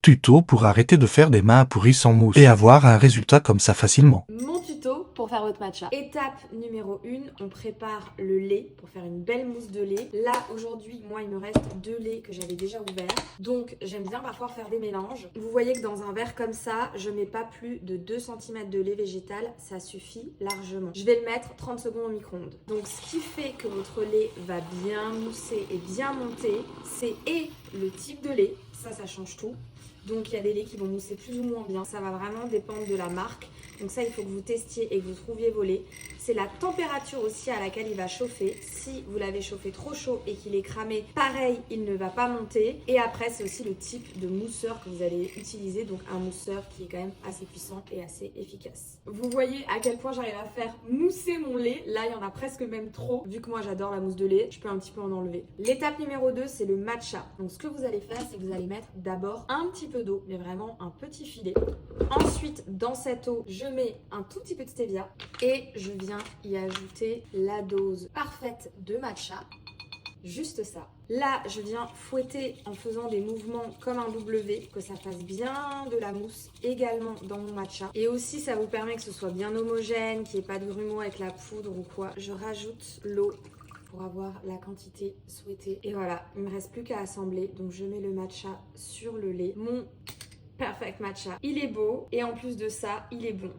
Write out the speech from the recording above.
tuto pour arrêter de faire des mains pourries sans mousse et avoir un résultat comme ça facilement. Mon tuto pour faire votre matcha. Étape numéro 1, on prépare le lait pour faire une belle mousse de lait. Là, aujourd'hui, moi, il me reste 2 laits que j'avais déjà ouverts. Donc, j'aime bien parfois faire des mélanges. Vous voyez que dans un verre comme ça, je mets pas plus de 2 cm de lait végétal. Ça suffit largement. Je vais le mettre 30 secondes au micro-ondes. Donc, ce qui fait que votre lait va bien mousser et bien monter, c'est le type de lait. Ça change tout. Donc il y a des laits qui vont mousser plus ou moins bien. Ça va vraiment dépendre de la marque. Donc ça, il faut que vous testiez et que vous trouviez vos laits. C'est la température aussi à laquelle il va chauffer. Si vous l'avez chauffé trop chaud et qu'il est cramé, pareil, il ne va pas monter. Et après, c'est aussi le type de mousseur que vous allez utiliser. Donc un mousseur qui est quand même assez puissant et assez efficace. Vous voyez à quel point j'arrive à faire mousser mon lait. Là, il y en a presque même trop. Vu que moi, j'adore la mousse de lait, je peux un petit peu en enlever. L'étape numéro 2, c'est le matcha. Donc ce que vous allez faire, c'est que vous allez mettre d'abord un petit peu d'eau, mais vraiment un petit filet. Ensuite, dans cette eau, je mets un tout petit peu de stevia et je viens y ajouter la dose parfaite de matcha. Juste ça. Là, je viens fouetter en faisant des mouvements comme un W, que ça fasse bien de la mousse également dans mon matcha. Et aussi, ça vous permet que ce soit bien homogène, qu'il n'y ait pas de grumeaux avec la poudre ou quoi. Je rajoute l'eau pour avoir la quantité souhaitée. Et voilà, il ne me reste plus qu'à assembler. Donc, je mets le matcha sur le lait. Mon perfect matcha, il est beau et en plus de ça, il est bon.